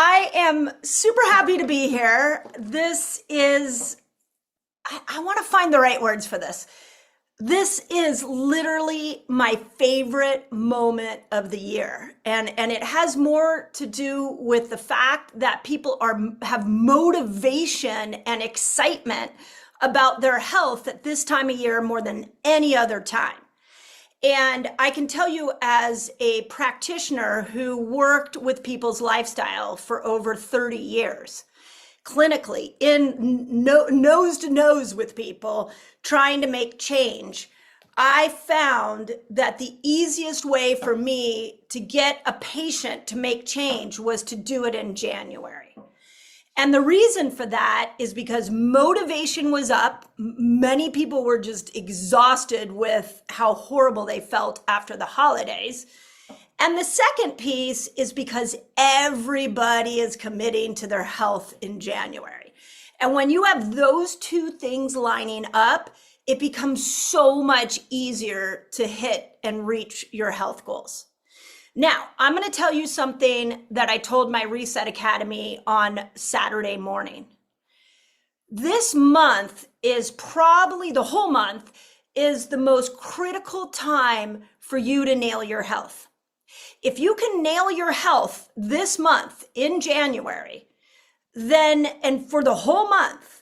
I am super happy to be here. I want to find the right words for this. This is literally my favorite moment of the year. And it has more to do with the fact that people have motivation and excitement about their health at this time of year more than any other time. And I can tell you, as a practitioner who worked with people's lifestyle for over 30 years, clinically, nose to nose with people, trying to make change, I found that the easiest way for me to get a patient to make change was to do it in January. And the reason for that is because motivation was up. Many people were just exhausted with how horrible they felt after the holidays. And the second piece is because everybody is committing to their health in January. And when you have those two things lining up, it becomes so much easier to hit and reach your health goals. Now, I'm going to tell you something that I told my Reset Academy on Saturday morning. This month is probably, the whole month is the most critical time for you to nail your health. If you can nail your health this month in January, then, and for the whole month,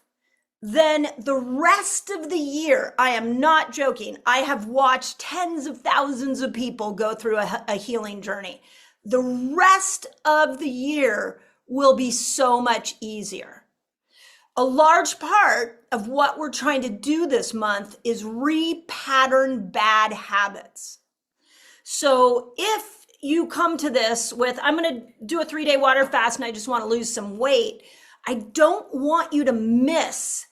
then the rest of the year, I am not joking, I have watched tens of thousands of people go through a healing journey. The rest of the year will be so much easier. A large part of what we're trying to do this month is repattern bad habits. So if you come to this with, I'm going to do a 3-day water fast and I just want to lose some weight, I don't want you to miss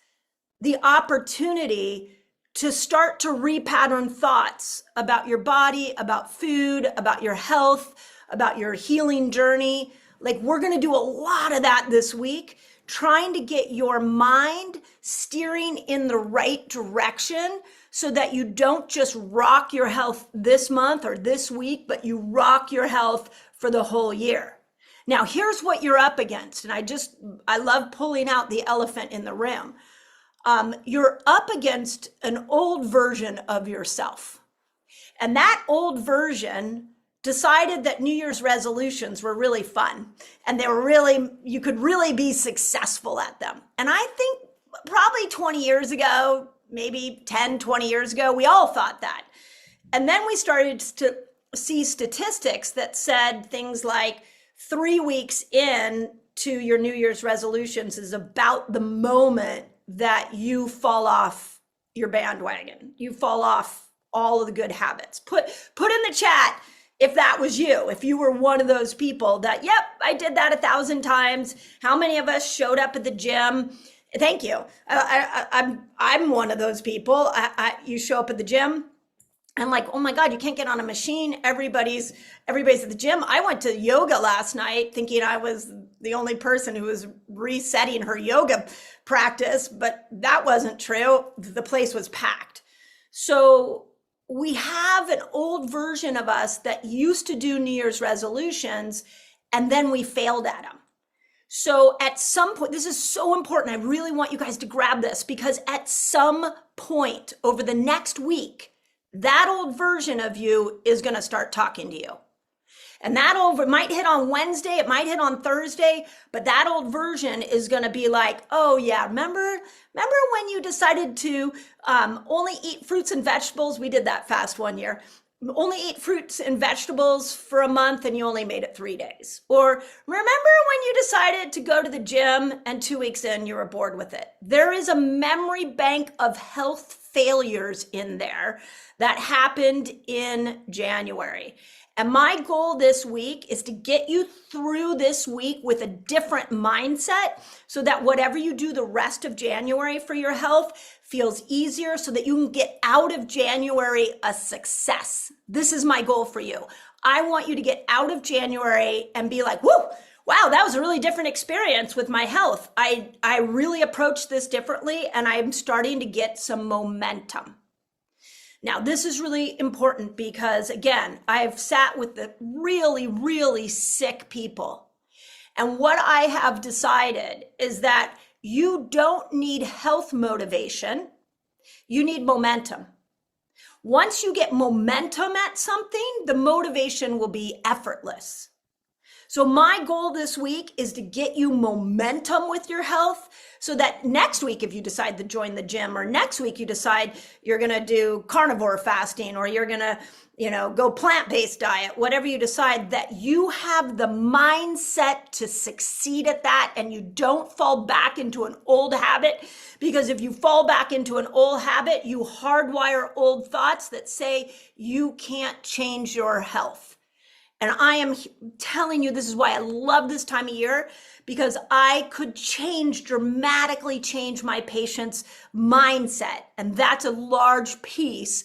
the opportunity to start to repattern thoughts about your body, about food, about your health, about your healing journey. Like, we're going to do a lot of that this week, trying to get your mind steering in the right direction so that you don't just rock your health this month or this week, but you rock your health for the whole year. Now, here's what you're up against. And I love pulling out the elephant in the room. You're up against an old version of yourself. And that old version decided that New Year's resolutions were really fun and you could really be successful at them. And I think probably 20 years ago, maybe 10, 20 years ago, we all thought that. And then we started to see statistics that said things like 3 weeks in to your New Year's resolutions is about the moment that you fall off your bandwagon. You fall off all of the good habits. Put in the chat if that was you, if you were one of those people that, yep, I did that 1,000 times. How many of us showed up at the gym? Thank you. I'm one of those people. You show up at the gym and like, oh my God, you can't get on a machine. Everybody's at the gym. I went to yoga last night thinking I was the only person who was resetting her yoga practice, but that wasn't true. The place was packed. So we have an old version of us that used to do New Year's resolutions, and then we failed at them. So at some point, this is so important. I really want you guys to grab this, because at some point over the next week, that old version of you is going to start talking to you. And that old might hit on Wednesday, it might hit on Thursday, but that old version is going to be like, oh yeah, remember when you decided to only eat fruits and vegetables? We did that fast one year. Only eat fruits and vegetables for a month and you only made it 3 days. Or remember when you decided to go to the gym and 2 weeks in you were bored with it? There is a memory bank of health failures in there that happened in January. And my goal this week is to get you through this week with a different mindset so that whatever you do the rest of January for your health feels easier, so that you can get out of January a success. This is my goal for you. I want you to get out of January and be like, whoo, wow, that was a really different experience with my health. I really approached this differently and I'm starting to get some momentum. Now, this is really important because, again, I've sat with the really, really sick people. And what I have decided is that you don't need health motivation, you need momentum. Once you get momentum at something, the motivation will be effortless. So my goal this week is to get you momentum with your health so that next week, if you decide to join the gym, or next week you decide you're going to do carnivore fasting, or you're going to, go plant-based diet, whatever you decide, that you have the mindset to succeed at that and you don't fall back into an old habit. Because if you fall back into an old habit, you hardwire old thoughts that say you can't change your health. And I am telling you, this is why I love this time of year, because I could dramatically change my patient's mindset. And that's a large piece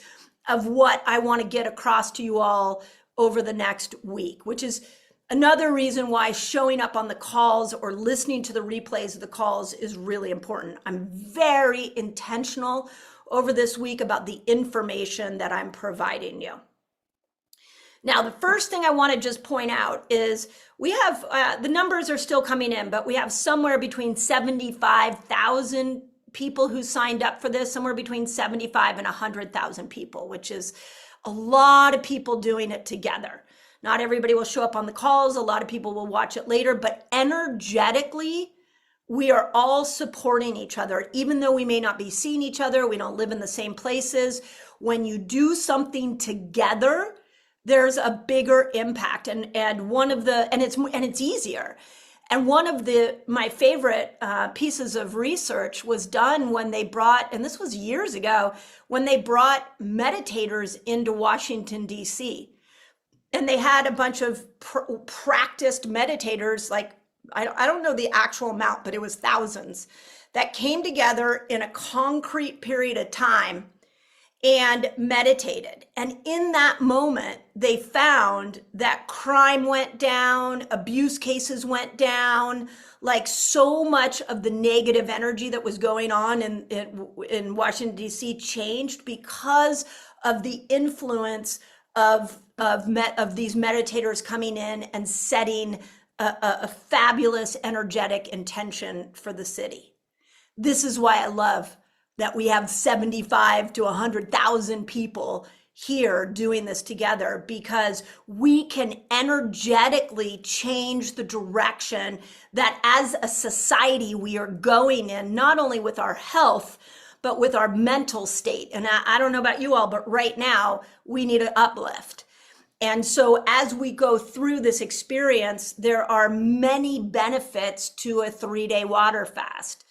of what I want to get across to you all over the next week, which is another reason why showing up on the calls or listening to the replays of the calls is really important. I'm very intentional over this week about the information that I'm providing you. Now, the first thing I want to just point out is we have, the numbers are still coming in, but we have somewhere between 75,000 people who signed up for this, somewhere between 75 and 100,000 people, which is a lot of people doing it together. Not everybody will show up on the calls. A lot of people will watch it later, but energetically, we are all supporting each other. Even though we may not be seeing each other, we don't live in the same places. When you do something together, there's a bigger impact, and it's easier. And one of my favorite pieces of research was done when they brought, and this was years ago, when they brought meditators into Washington, D.C. And they had a bunch of practiced meditators, like, I don't know the actual amount, but it was thousands, that came together in a concrete period of time and meditated. And in that moment, they found that crime went down, abuse cases went down, like so much of the negative energy that was going on in Washington, D.C. changed because of the influence of these meditators coming in and setting a fabulous energetic intention for the city. This is why I love that we have 75 to 100,000 people here doing this together, because we can energetically change the direction that as a society we are going in, not only with our health, but with our mental state. And I don't know about you all, but right now we need an uplift. And so as we go through this experience, there are many benefits to a 3-day water fast.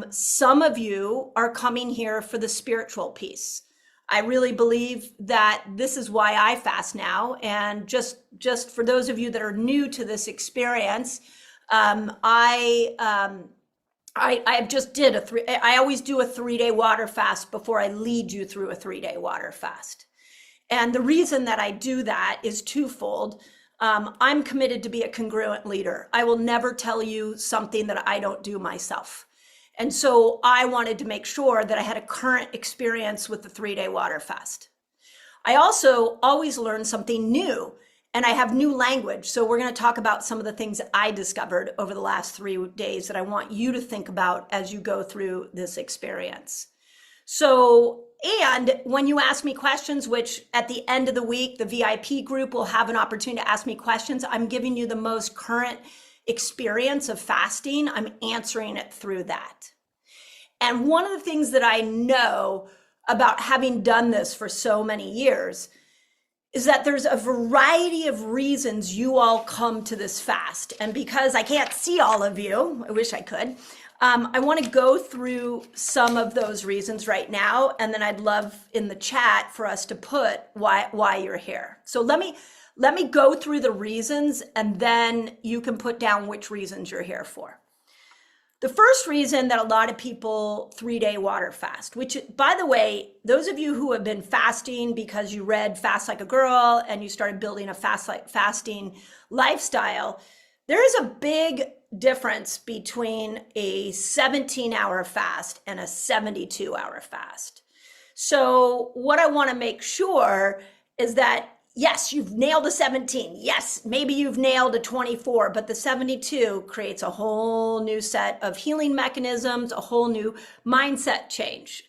Some of you are coming here for the spiritual piece. I really believe that this is why I fast now. And just for those of you that are new to this experience, I always do a 3-day water fast before I lead you through a 3-day water fast. And the reason that I do that is twofold. I'm committed to be a congruent leader. I will never tell you something that I don't do myself. And so I wanted to make sure that I had a current experience with the 3-day water fast. I also always learn something new, and I have new language. So we're going to talk about some of the things I discovered over the last 3 days that I want you to think about as you go through this experience. So, and when you ask me questions, which at the end of the week, the VIP group will have an opportunity to ask me questions, I'm giving you the most current experience of fasting. I'm answering it through that. And one of the things that I know about having done this for so many years is that there's a variety of reasons you all come to this fast. And because I can't see all of you, I wish I could, I want to go through some of those reasons right now. And then I'd love in the chat for us to put why you're here. So let me go through the reasons, and then you can put down which reasons you're here for. The first reason that a lot of people 3-day water fast, which, by the way, those of you who have been fasting because you read Fast Like a Girl and you started building a fasting lifestyle, there is a big difference between a 17-hour fast and a 72-hour fast. So what I want to make sure is that yes, you've nailed a 17. Yes, maybe you've nailed a 24, but the 72 creates a whole new set of healing mechanisms, a whole new mindset change.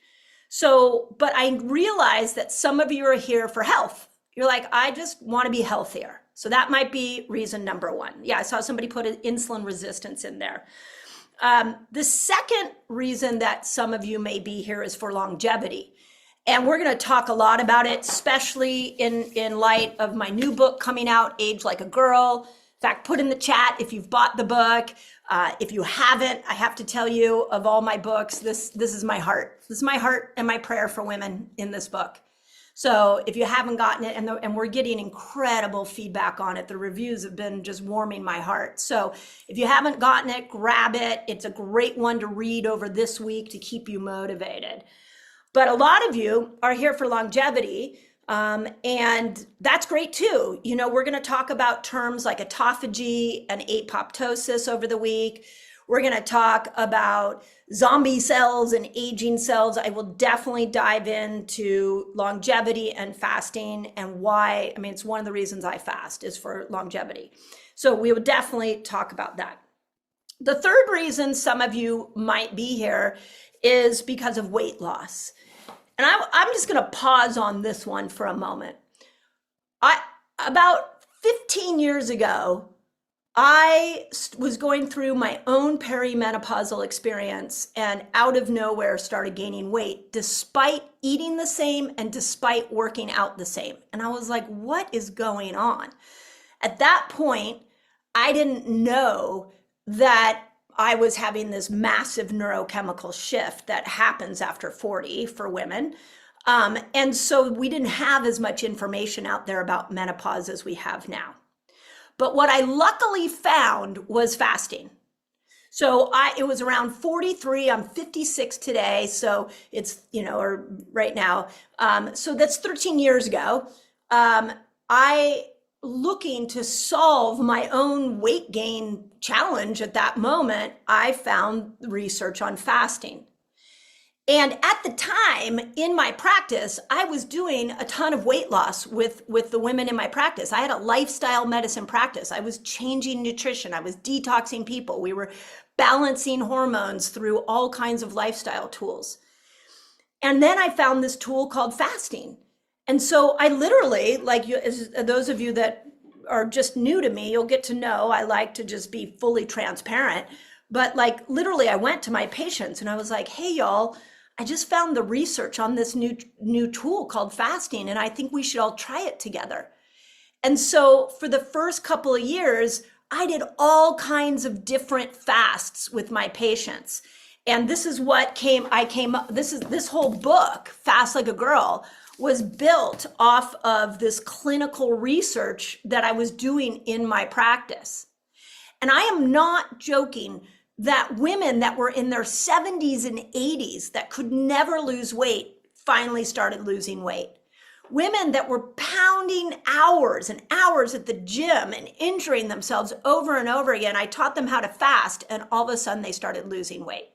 So, but I realize that some of you are here for health. You're like, I just want to be healthier. So that might be reason number one. Yeah, I saw somebody put an insulin resistance in there. The second reason that some of you may be here is for longevity. And we're going to talk a lot about it, especially in light of my new book coming out, Age Like a Girl. In fact, put in the chat if you've bought the book. If you haven't, I have to tell you, of all my books, this is my heart. This is my heart and my prayer for women in this book. So if you haven't gotten it, and we're getting incredible feedback on it, the reviews have been just warming my heart. So if you haven't gotten it, grab it. It's a great one to read over this week to keep you motivated. But a lot of you are here for longevity, and that's great too. You know, we're going to talk about terms like autophagy and apoptosis over the week. We're going to talk about zombie cells and aging cells. I will definitely dive into longevity and fasting and why. I mean, it's one of the reasons I fast is for longevity. So we will definitely talk about that. The third reason some of you might be here is because of weight loss. And I'm just going to pause on this one for a moment. About 15 years ago, I was going through my own perimenopausal experience and out of nowhere started gaining weight despite eating the same and despite working out the same. And I was like, what is going on? At that point, I didn't know that I was having this massive neurochemical shift that happens after 40 for women. And so we didn't have as much information out there about menopause as we have now. But what I luckily found was fasting. So it was around 43, I'm 56 today. So it's, or right now. So that's 13 years ago. I looking to solve my own weight gain challenge at that moment, I found research on fasting. And at the time in my practice, I was doing a ton of weight loss with the women in my practice. I had a lifestyle medicine practice. I was changing nutrition. I was detoxing people. We were balancing hormones through all kinds of lifestyle tools. And then I found this tool called fasting. And so I literally, like you, those of you that are just new to me, you'll get to know I like to just be fully transparent. But like literally, I went to my patients and I was like, hey, y'all, I just found the research on this new tool called fasting, and I think we should all try it together. And so for the first couple of years, I did all kinds of different fasts with my patients. And this is what this whole book, Fast Like a Girl, was built off of this clinical research that I was doing in my practice. And I am not joking that women that were in their 70s and 80s that could never lose weight finally started losing weight. Women that were pounding hours and hours at the gym and injuring themselves over and over again, I taught them how to fast, and all of a sudden they started losing weight.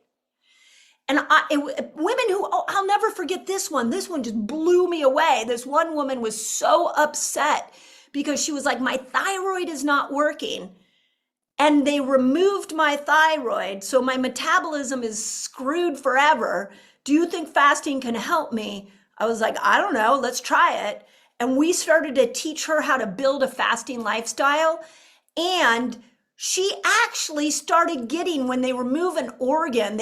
And women who, I'll never forget this one. This one just blew me away. This one woman was so upset because she was like, my thyroid is not working. And they removed my thyroid, so my metabolism is screwed forever. Do you think fasting can help me? I was like, I don't know, let's try it. And we started to teach her how to build a fasting lifestyle. And she actually started getting, when they remove an organ,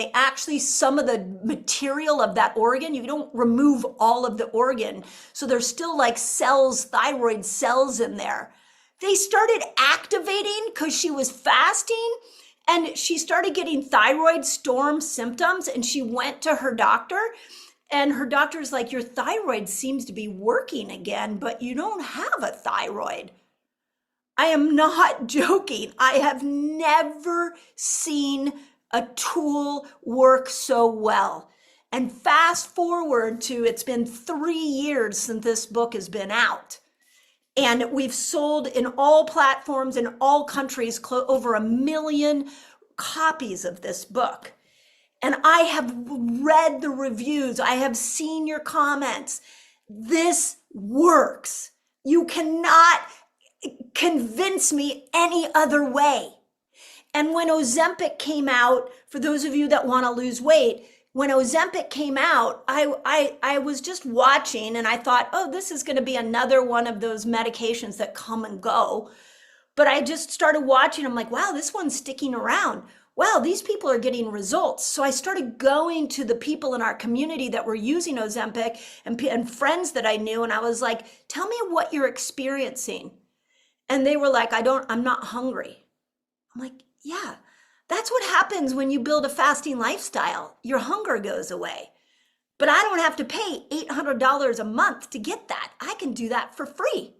some of the material of that organ, you don't remove all of the organ. So there's still like cells, thyroid cells in there. They started activating because she was fasting, and she started getting thyroid storm symptoms, and she went to her doctor, and her doctor's like, your thyroid seems to be working again, but you don't have a thyroid. I am not joking. I have never seen a tool work so well. And fast forward to, it's been 3 years since this book has been out. And we've sold in all platforms in all countries over 1 million copies of this book. And I have read the reviews. I have seen your comments. This works. You cannot convince me any other way. And when Ozempic came out, for those of you that want to lose weight, when Ozempic came out, I was just watching and I thought, oh, this is going to be another one of those medications that come and go. But I just started watching. I'm like, wow, this one's sticking around. Wow, these people are getting results. So I started going to the people in our community that were using Ozempic and friends that I knew. And I was like, tell me what you're experiencing. And they were like, I'm not hungry. I'm like, yeah, that's what happens when you build a fasting lifestyle. Your hunger goes away. But I don't have to pay $800 a month to get that. I can do that for free.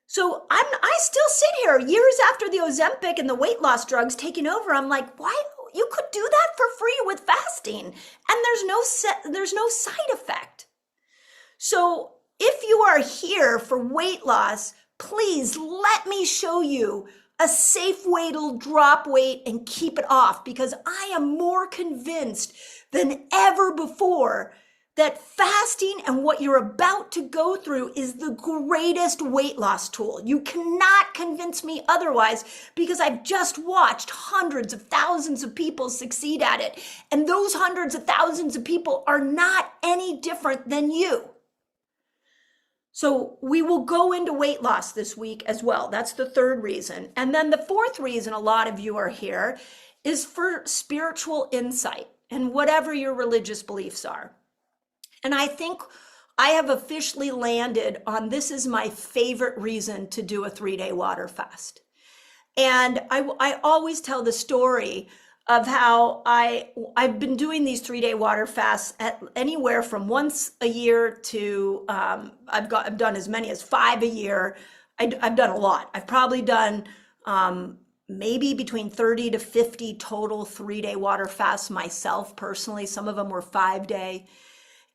So I still sit here years after the Ozempic and the weight loss drugs taking over. I'm like, why? You could do that for free with fasting, and there's no side effect. So if you are here for weight loss, please let me show you a safe way to drop weight and keep it off, because I am more convinced than ever before that fasting and what you're about to go through is the greatest weight loss tool. You cannot convince me otherwise, because I've just watched hundreds of thousands of people succeed at it. And those hundreds of thousands of people are not any different than you. So we will go into weight loss this week as well. That's the third reason. And then the fourth reason a lot of you are here is for spiritual insight and whatever your religious beliefs are. And I think I have officially landed on this is my favorite reason to do a 3-day water fast. And I always tell the story of how I've been doing these 3-day water fasts at anywhere from once a year to I've done as many as 5 a year. I've done a lot. I've probably done maybe between 30 to 50 total 3-day water fasts myself personally. Some of them were 5-day.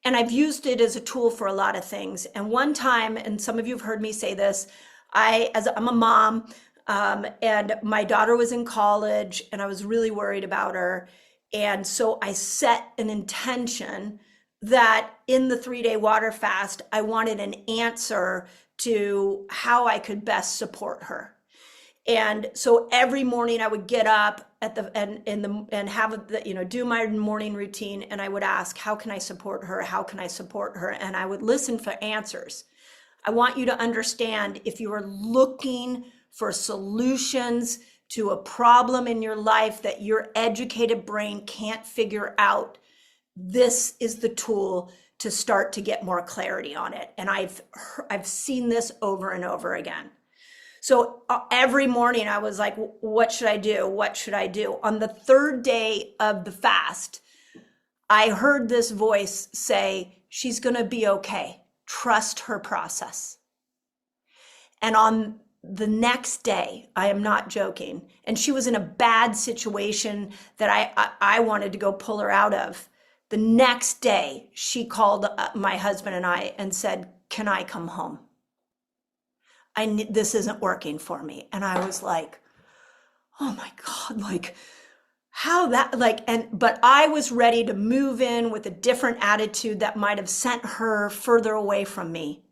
And I've used it as a tool for a lot of things. And one time, and some of you have heard me say this, I'm a mom, and my daughter was in college and I was really worried about her. And so I set an intention that in the 3-day water fast, I wanted an answer to how I could best support her. And so every morning I would get up and have do my morning routine, and I would ask, how can I support her? How can I support her? And I would listen for answers. I want you to understand, if you are looking for solutions to a problem in your life that your educated brain can't figure out, this is the tool to start to get more clarity on it. And I've seen this over and over again. So every morning I was like, what should I do? What should I do? On the third day of the fast, I heard this voice say, she's going to be okay. Trust her process. And on the next day, I am not joking, and she was in a bad situation that I wanted to go pull her out of. The next day, she called my husband and I and said, can I come home? This isn't working for me. And I was like, oh my God, like how that, but I was ready to move in with a different attitude that might have sent her further away from me.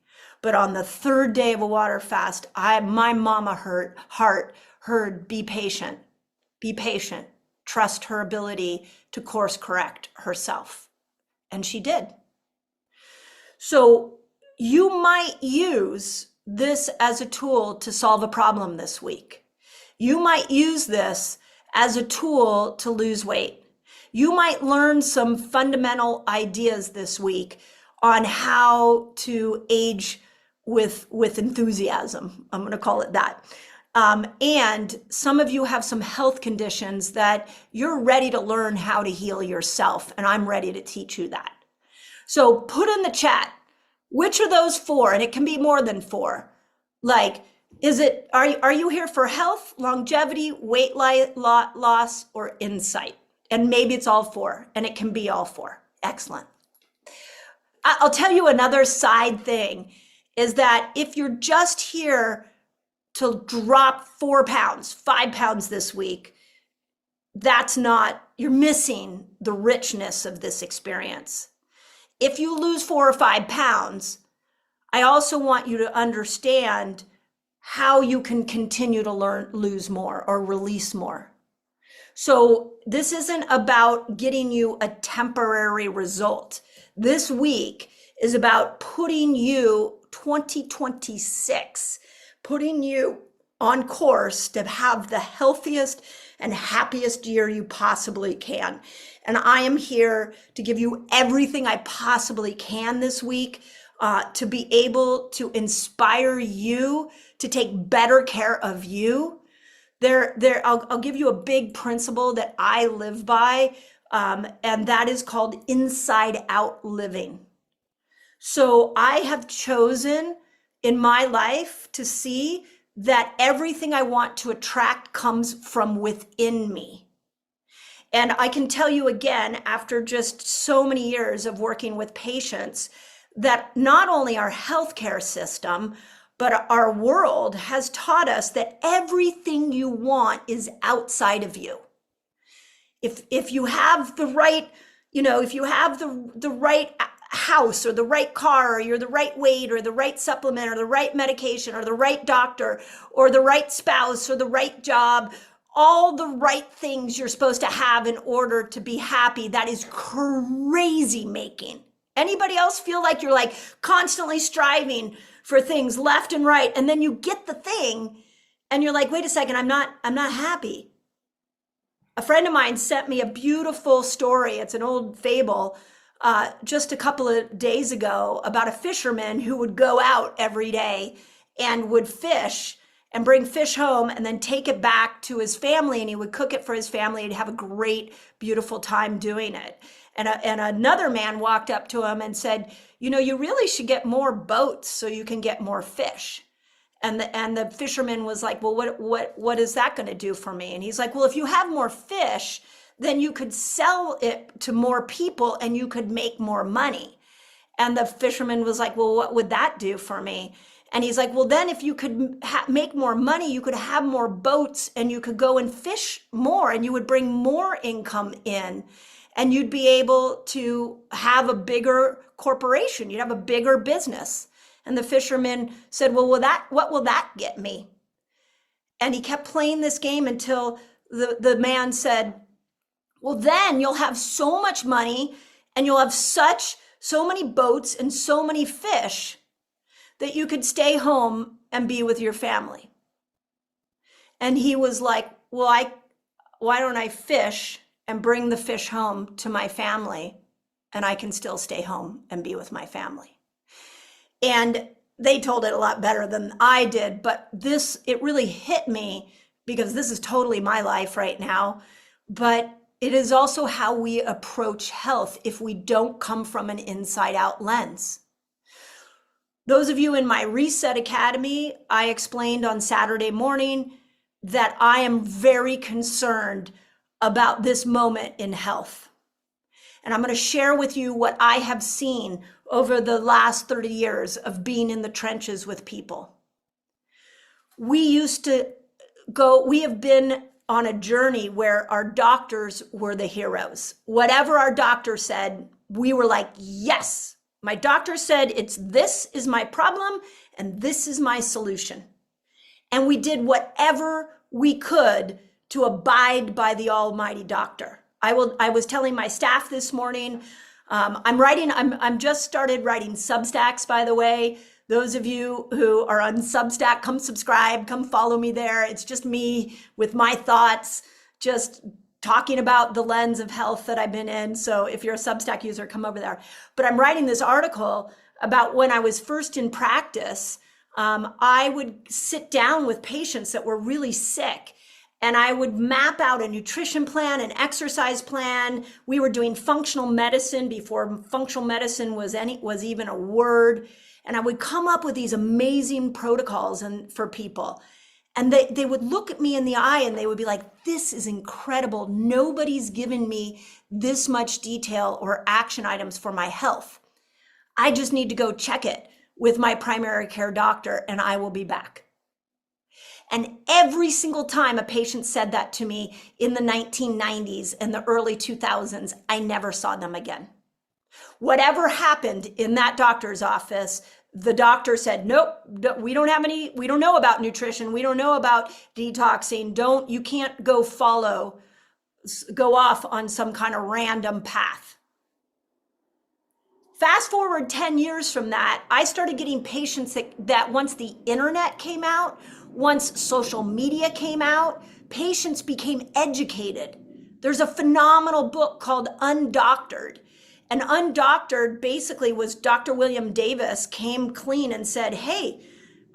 But on the third day of a water fast, my mama heart heard, be patient, trust her ability to course correct herself. And she did. So you might use this as a tool to solve a problem this week. You might use this as a tool to lose weight. You might learn some fundamental ideas this week on how to age with enthusiasm. I'm going to call it that. And some of you have some health conditions that you're ready to learn how to heal yourself, and I'm ready to teach you that. So put in the chat, which are those 4? And it can be more than 4. Like, are you here for health, longevity, weight loss, or insight? And maybe it's all 4, and it can be all 4. Excellent. I'll tell you another side thing is that if you're just here to drop 4 pounds, 5 pounds this week, you're missing the richness of this experience. If you lose 4 or 5 pounds, I also want you to understand how you can continue to lose more or release more. So this isn't about getting you a temporary result. This week is about putting you 2026, putting you on course to have the healthiest and happiest year you possibly can. And I am here to give you everything I possibly can this week to be able to inspire you to take better care of you. I'll give you a big principle that I live by, and that is called inside out living. So I have chosen in my life to see that everything I want to attract comes from within me. And I can tell you again, after just so many years of working with patients, that not only our healthcare system, but our world has taught us that everything you want is outside of you. If you have the right, if you have the right house or the right car, or you're the right weight or the right supplement or the right medication or the right doctor or the right spouse or the right job, all the right things you're supposed to have in order to be happy, that is crazy making. Anybody else feel like you're like constantly striving for things left and right, and then you get the thing and you're like, wait a second, I'm not happy. A friend of mine sent me a beautiful story. It's an old fable just a couple of days ago about a fisherman who would go out every day and would fish and bring fish home and then take it back to his family, and he would cook it for his family and have a great, beautiful time doing it. And another man walked up to him and said, you really should get more boats so you can get more fish. And the fisherman was like, well, what is that going to do for me? And he's like, well, if you have more fish, then you could sell it to more people and you could make more money. And the fisherman was like, well, what would that do for me? And he's like, well, then if you could make more money, you could have more boats and you could go and fish more and you would bring more income in. And you'd be able to have a bigger corporation. You'd have a bigger business. And the fisherman said, well, what will that get me? And he kept playing this game until the man said, well, then you'll have so much money and you'll have so many boats and so many fish that you could stay home and be with your family. And he was like, well, why don't I fish and bring the fish home to my family, and I can still stay home and be with my family? And they told it a lot better than I did, but it really hit me because this is totally my life right now. But it is also how we approach health if we don't come from an inside out lens. Those of you in my Reset Academy, I explained on Saturday morning that I am very concerned about this moment in health. And I'm going to share with you what I have seen over the last 30 years of being in the trenches with people. We have been on a journey where our doctors were the heroes. Whatever our doctor said, we were like, yes, my doctor said this is my problem and this is my solution. And we did whatever we could to abide by the almighty doctor. I was telling my staff this morning, I'm just started writing Substacks, by the way. Those of you who are on Substack, come subscribe, come follow me there. It's just me with my thoughts, just talking about the lens of health that I've been in. So if you're a Substack user, come over there. But I'm writing this article about when I was first in practice. I would sit down with patients that were really sick, and I would map out a nutrition plan, an exercise plan. We were doing functional medicine before functional medicine was even a word. And I would come up with these amazing protocols for people. And they would look at me in the eye and they would be like, this is incredible. Nobody's given me this much detail or action items for my health. I just need to go check it with my primary care doctor and I will be back. And every single time a patient said that to me in the 1990s and the early 2000s, I never saw them again. Whatever happened in that doctor's office, the doctor said, nope, we don't know about nutrition. We don't know about detoxing. You can't go off on some kind of random path. Fast forward 10 years from that, I started getting patients that once the internet came out, once social media came out, patients became educated. There's a phenomenal book called Undoctored. And Undoctored basically was Dr. William Davis came clean and said, hey,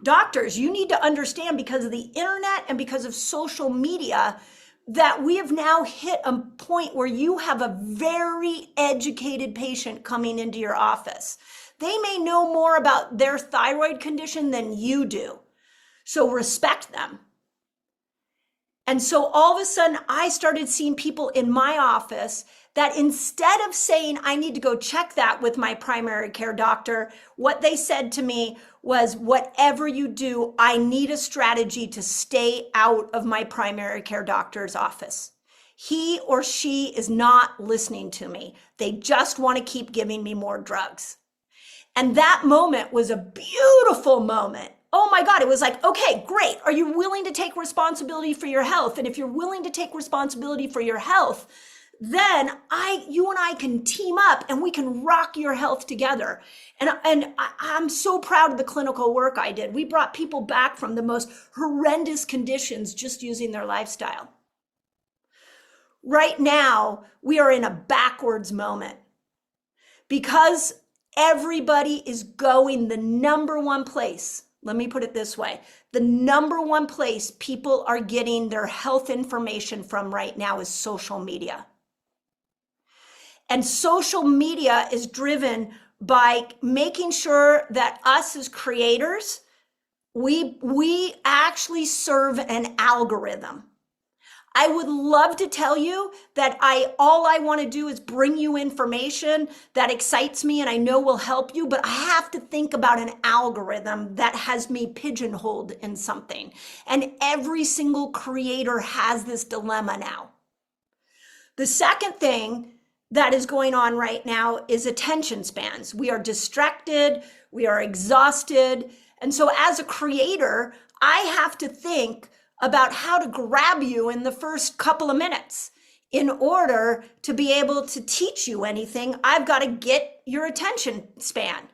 doctors, you need to understand because of the internet and because of social media that we have now hit a point where you have a very educated patient coming into your office. They may know more about their thyroid condition than you do. So respect them. And so all of a sudden, I started seeing people in my office that instead of saying, I need to go check that with my primary care doctor, what they said to me was, whatever you do, I need a strategy to stay out of my primary care doctor's office. He or she is not listening to me. They just want to keep giving me more drugs. And that moment was a beautiful moment. Oh my God, it was like, okay, great. Are you willing to take responsibility for your health? And if you're willing to take responsibility for your health, then you and I can team up and we can rock your health together. And I'm so proud of the clinical work I did. We brought people back from the most horrendous conditions just using their lifestyle. Right now, we are in a backwards moment because everybody is going the number one place. Let me put it this way. The number one place people are getting their health information from right now is social media. And social media is driven by making sure that us as creators, we actually serve an algorithm. I would love to tell you that all I want to do is bring you information that excites me and I know will help you, but I have to think about an algorithm that has me pigeonholed in something. And every single creator has this dilemma now. The second thing that is going on right now is attention spans. We are distracted, we are exhausted. And so as a creator, I have to think about how to grab you in the first couple of minutes. In order to be able to teach you anything, I've got to get your attention span.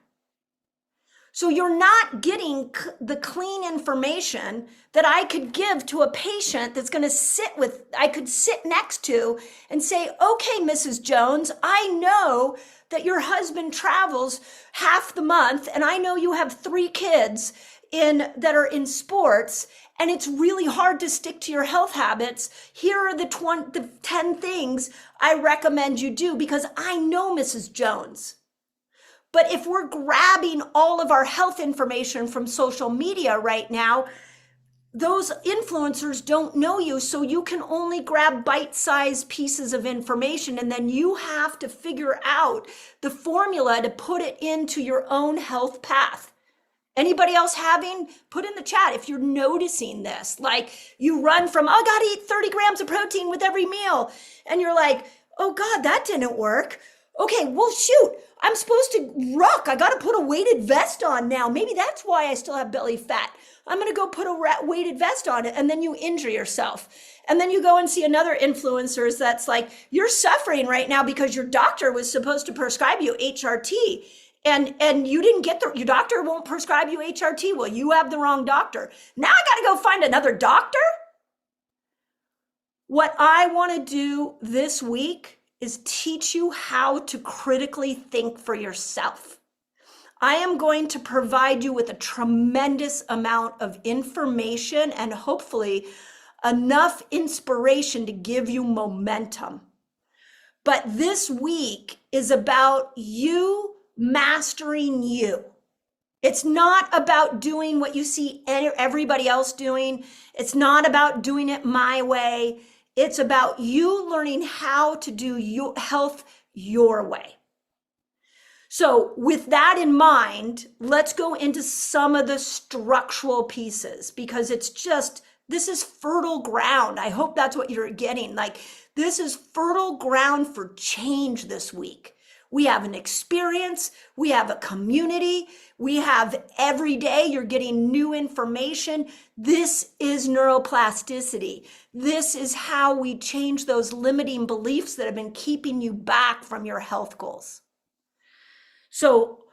So you're not getting the clean information that I could give to a patient that's going to I could sit next to and say, okay, Mrs. Jones, I know that your husband travels half the month and I know you have 3 kids that are in sports and it's really hard to stick to your health habits. Here are the 10 things I recommend you do because I know Mrs. Jones. But if we're grabbing all of our health information from social media right now, those influencers don't know you, so you can only grab bite-sized pieces of information, and then you have to figure out the formula to put it into your own health path. Anybody else put in the chat if you're noticing this, like you run from, I gotta eat 30 grams of protein with every meal. And you're like, oh God, that didn't work. Okay, well, shoot, I'm supposed to rock. I got to put a weighted vest on now. Maybe that's why I still have belly fat. I'm going to go put a weighted vest on it. And then you injure yourself. And then you go and see another influencers that's like, you're suffering right now because your doctor was supposed to prescribe you HRT. And you didn't get your doctor won't prescribe you HRT. Well, you have the wrong doctor. Now I got to go find another doctor. What I want to do this week is teach you how to critically think for yourself. I am going to provide you with a tremendous amount of information and hopefully enough inspiration to give you momentum. But this week is about you mastering you. It's not about doing what you see everybody else doing. It's not about doing it my way. It's about you learning how to do your health your way. So with that in mind, let's go into some of the structural pieces because this is fertile ground. I hope that's what you're getting. Like, this is fertile ground for change this week. We have an experience. We have a community. We have every day you're getting new information. This is neuroplasticity. This is how we change those limiting beliefs that have been keeping you back from your health goals. So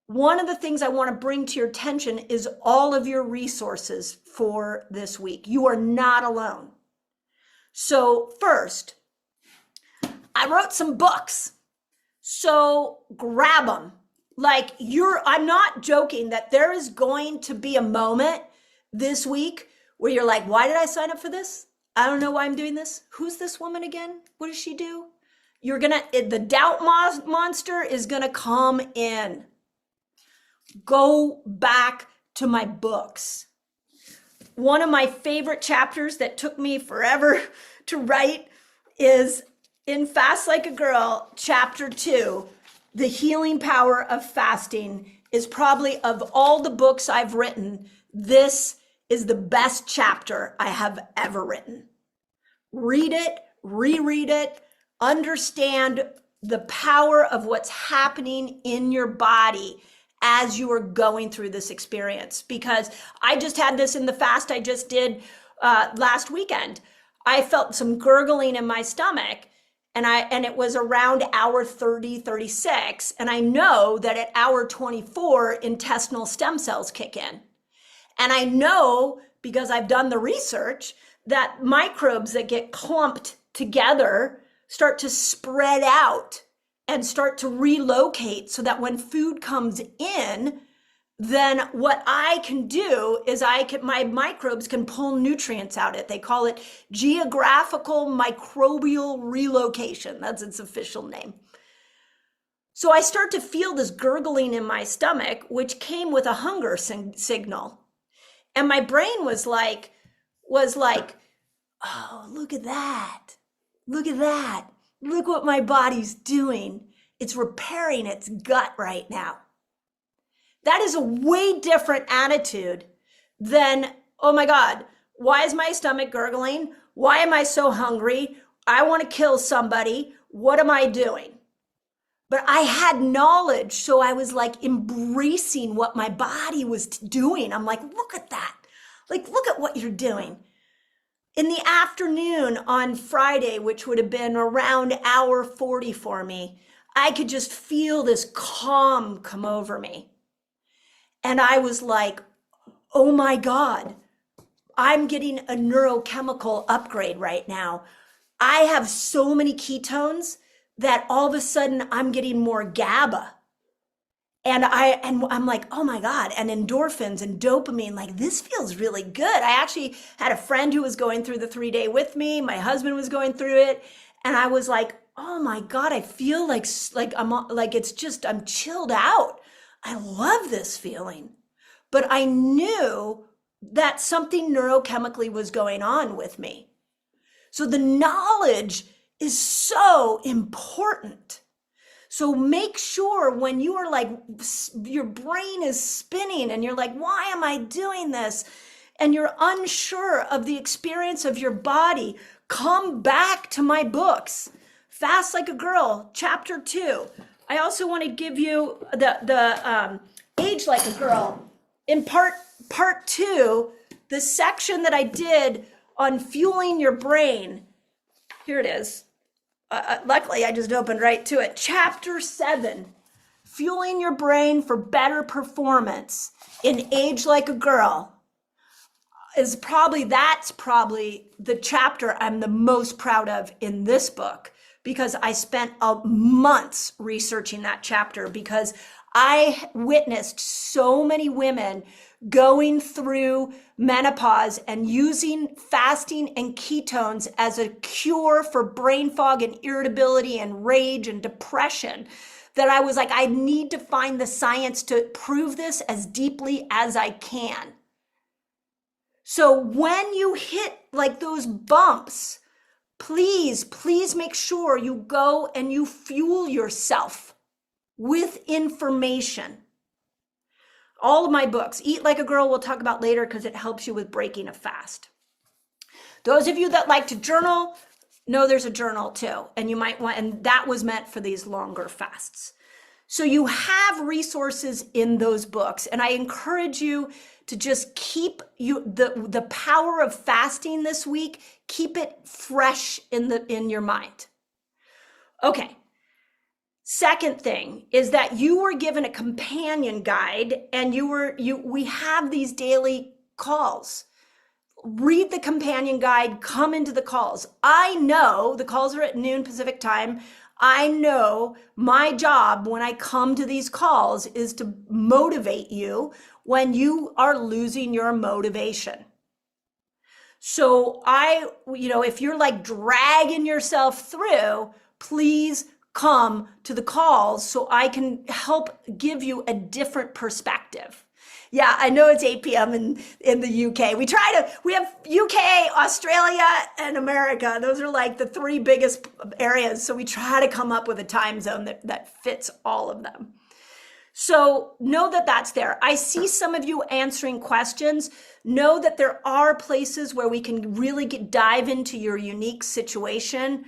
one of the things I want to bring to your attention is all of your resources for this week. You are not alone. So first, I wrote some books. So grab them. I'm not joking that there is going to be a moment this week where you're like, why did I sign up for this? I don't know why I'm doing this. Who's this woman again? What does she do? The doubt monster is gonna come in. Go back to my books. One of my favorite chapters that took me forever to write is in Fast Like a Girl, chapter 2, the healing power of fasting is probably, of all the books I've written, this is the best chapter I have ever written. Read it, reread it, understand the power of what's happening in your body as you are going through this experience. Because I just had this in the fast I just did last weekend. I felt some gurgling in my stomach. And it was around hour 30, 36. And I know that at hour 24, intestinal stem cells kick in. And I know, because I've done the research, that microbes that get clumped together start to spread out and start to relocate so that when food comes in, then what I can do is my microbes can pull nutrients out of it. They call it geographical microbial relocation. That's its official name. So I start to feel this gurgling in my stomach, which came with a hunger signal. And my brain was like, oh, look at that. Look at that. Look what my body's doing. It's repairing its gut right now. That is a way different attitude than, oh my God, why is my stomach gurgling? Why am I so hungry? I want to kill somebody. What am I doing? But I had knowledge, so I was like embracing what my body was doing. I'm like, look at that. Look at what you're doing. In the afternoon on Friday, which would have been around hour 40 for me, I could just feel this calm come over me. And I was like, oh my God, I'm getting a neurochemical upgrade right now. I have so many ketones that all of a sudden I'm getting more GABA. And I'm like, oh my God, and endorphins and dopamine, like this feels really good. I actually had a friend who was going through the 3-day with me. My husband was going through it. And I was like, oh my God, I feel like I'm chilled out. I love this feeling. But I knew that something neurochemically was going on with me. So the knowledge is so important. So make sure when you are like, your brain is spinning and you're like, why am I doing this? And you're unsure of the experience of your body, come back to my books. Fast Like a Girl, chapter 2. I also want to give you the Age Like a Girl. In part 2, the section that I did on fueling your brain, here it is. Luckily, I just opened right to it. Chapter 7, fueling your brain for better performance in Age Like a Girl, that's probably the chapter I'm the most proud of in this book, because I spent months researching that chapter, because I witnessed so many women going through menopause and using fasting and ketones as a cure for brain fog and irritability and rage and depression, that I was like, I need to find the science to prove this as deeply as I can. So when you hit like those bumps, please make sure you go and you fuel yourself with information. All of my books, Eat Like a Girl, we'll talk about later because it helps you with breaking a fast. Those of you that like to journal, know there's a journal too, and you might want, and that was meant for these longer fasts. So you have resources in those books, and I encourage you to just keep the power of fasting this week, keep it fresh in your mind. Okay. Second thing is that you were given a companion guide, and we have these daily calls. Read the companion guide, come into the calls. I know the calls are at noon Pacific time. I know my job when I come to these calls is to motivate you when you are losing your motivation. So if you're like dragging yourself through, please come to the calls so I can help give you a different perspective. Yeah, I know it's 8 p.m. in the UK. We have UK, Australia, and America. Those are like the three biggest areas. So we try to come up with a time zone that fits all of them. So know that that's there. I see some of you answering questions. Know that there are places where we can really dive into your unique situation.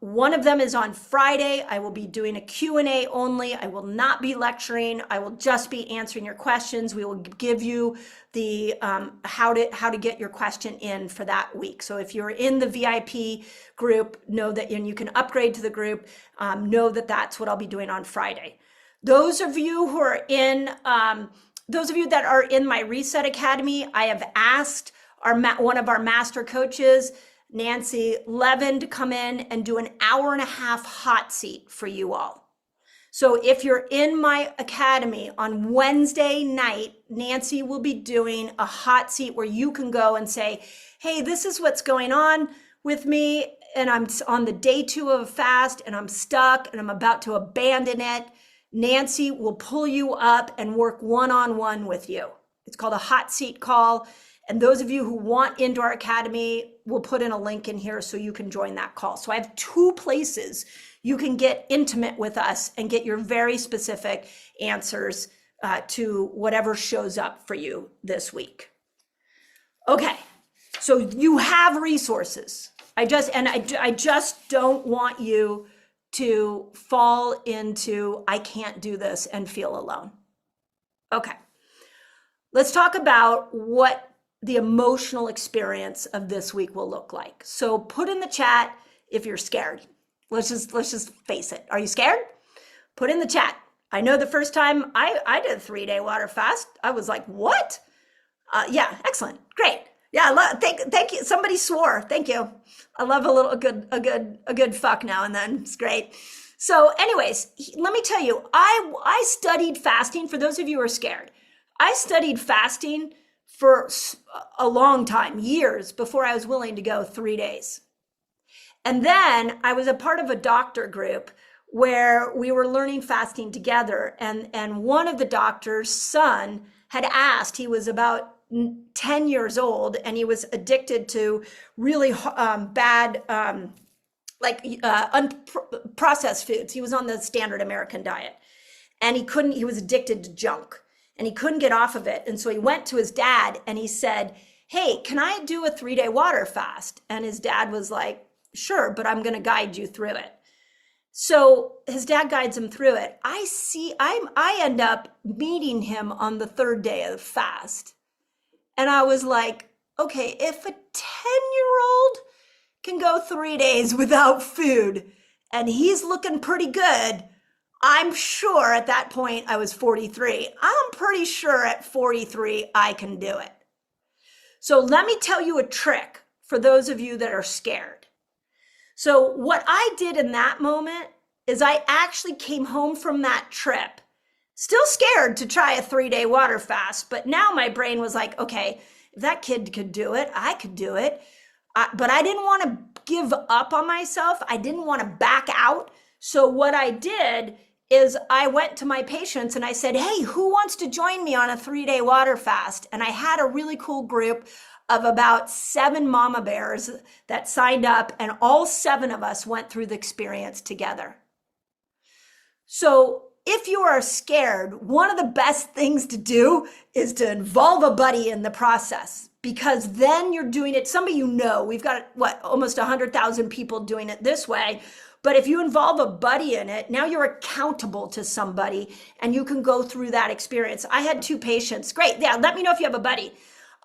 One of them is on Friday. I will be doing a Q&A only. I will not be lecturing. I will just be answering your questions. We will give you the how to get your question in for that week. So if you're in the VIP group, know that, and you can upgrade to the group, know that that's what I'll be doing on Friday. Those of you who are in, those of you that are in my Reset Academy, I have asked one of our master coaches, Nancy Levin, to come in and do an hour and a half hot seat for you all. So if you're in my academy on Wednesday night, Nancy will be doing a hot seat where you can go and say, hey, this is what's going on with me, and I'm on the day 2 of a fast, and I'm stuck, and I'm about to abandon it. Nancy will pull you up and work one-on-one with you. It's called a hot seat call. And those of you who want into our academy, we'll put in a link in here so you can join that call. So I have 2 places you can get intimate with us and get your very specific answers to whatever shows up for you this week. Okay, so you have resources. I just don't want you to fall into, I can't do this and feel alone. Okay, let's talk about what the emotional experience of this week will look like. So put in the chat if you're scared. Let's just face it. Are you scared? Put in the chat. I know the first time I did a 3-day water fast, I was like, what? Yeah, excellent, great. Yeah, thank you. Somebody swore. Thank you. I love a good fuck now and then. It's great. So anyways, let me tell you, I studied fasting. For those of you who are scared, I studied fasting for a long time, years before I was willing to go 3 days. And then I was a part of a doctor group where we were learning fasting together. And one of the doctor's son had asked, he was about 10 years old, and he was addicted to really bad, processed foods. He was on the standard American diet, and he was addicted to junk, and he couldn't get off of it. And so he went to his dad and he said, hey, can I do a 3-day water fast? And his dad was like, sure, but I'm going to guide you through it. So his dad guides him through it. I end up meeting him on the 3rd day of the fast. And I was like, okay, if a 10-year-old can go 3 days without food and he's looking pretty good, I'm sure at that point I was 43. I'm pretty sure at 43 I can do it. So let me tell you a trick for those of you that are scared. So what I did in that moment is I actually came home from that trip still scared to try a 3-day water fast, but now my brain was like, okay, if that kid could do it, I could do it. But I didn't want to give up on myself. I didn't want to back out. So what I did is I went to my patients and I said, hey, who wants to join me on a 3-day water fast? And I had a really cool group of about 7 mama bears that signed up, and all 7 of us went through the experience together. So if you are scared, one of the best things to do is to involve a buddy in the process. because then you're doing it. Somebody, we've got almost 100,000 people doing it this way. But if you involve a buddy in it, now you're accountable to somebody and you can go through that experience. I had 2 patients. Great. Yeah. Let me know if you have a buddy.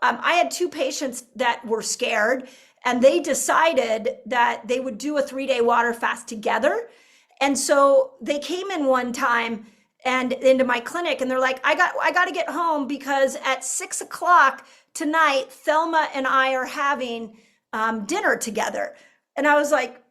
I had 2 patients that were scared, and they decided that they would do a 3-day water fast together. And so they came in one time and into my clinic, and they're like, I got to get home because at 6 o'clock tonight, Thelma and I are having dinner together. And I was like,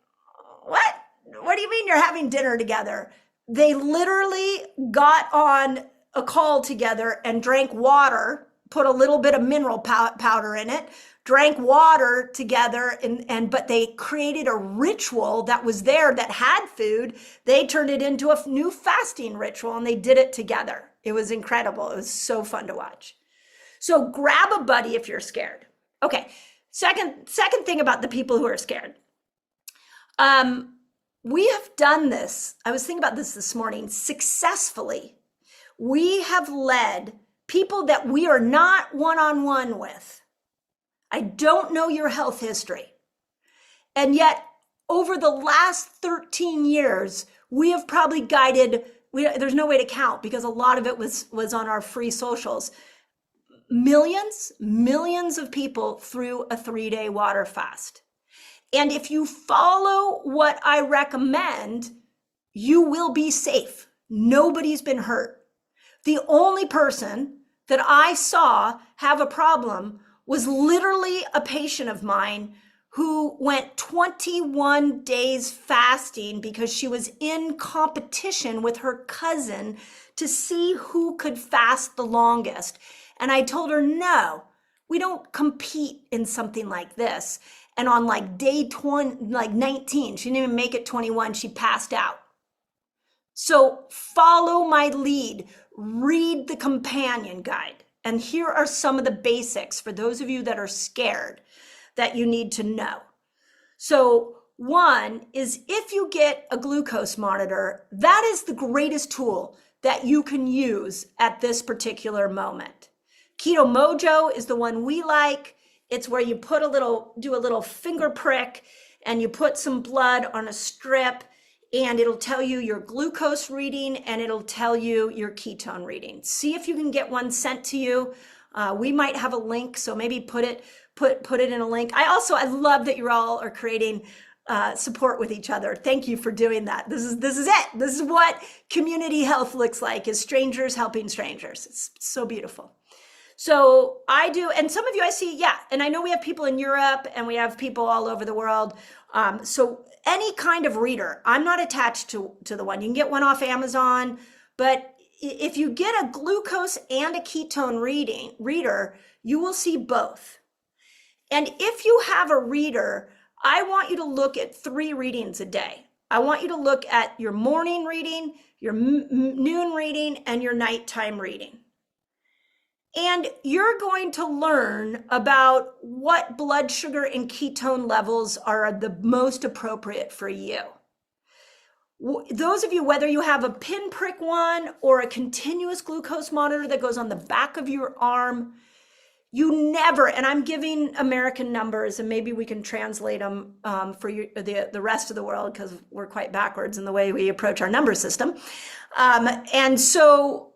what? What do you mean you're having dinner together? They literally got on a call together and drank water, put a little bit of mineral powder in it, drank water together, but they created a ritual that was there that had food. They turned it into a new fasting ritual, and they did it together. It was incredible. It was so fun to watch. So grab a buddy if you're scared. Okay. Second thing about the people who are scared. We have done this. I was thinking about this morning successfully. We have led people that we are not one-on-one with. I don't know your health history. And yet, over the last 13 years, we have probably guided, there's no way to count because a lot of it was on our free socials, millions of people through a 3-day water fast. And if you follow what I recommend, you will be safe. Nobody's been hurt. The only person that I saw have a problem was literally a patient of mine who went 21 days fasting because she was in competition with her cousin to see who could fast the longest. And I told her, no, we don't compete in something like this. And on like day 19, she didn't even make it 21, she passed out. So follow my lead, read the companion guide. And here are some of the basics for those of you that are scared that you need to know. So one is, if you get a glucose monitor, that is the greatest tool that you can use at this particular moment. Keto Mojo is the one we like. It's where you do a little finger prick and you put some blood on a strip, and it'll tell you your glucose reading and it'll tell you your ketone reading. See if you can get one sent to you. We might have a link, so maybe put it in a link. I love that you all are creating support with each other. Thank you for doing that. This is it. This is what community health looks like, is strangers helping strangers. It's so beautiful. So I do, and some of you I see, yeah, and I know we have people in Europe and we have people all over the world. So any kind of reader, I'm not attached to the one. You can get one off Amazon, but if you get a glucose and a ketone reader, you will see both. And if you have a reader, I want you to look at 3 readings a day. I want you to look at your morning reading, your noon reading, and your nighttime reading. And you're going to learn about what blood sugar and ketone levels are the most appropriate for you. Those of you, whether you have a pinprick one or a continuous glucose monitor that goes on the back of your arm, you never, and I'm giving American numbers, and maybe we can translate them for the rest of the world, because we're quite backwards in the way we approach our number system. And so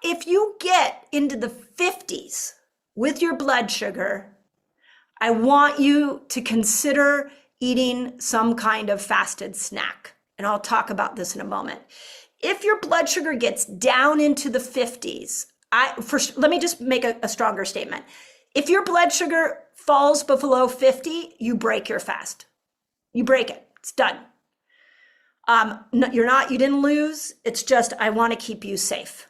if you get into the 50s with your blood sugar, I want you to consider eating some kind of fasted snack. And I'll talk about this in a moment. If your blood sugar gets down into the 50s, let me just make a stronger statement. If your blood sugar falls below 50, you break your fast. You break it. It's done. You didn't lose. It's just, I want to keep you safe.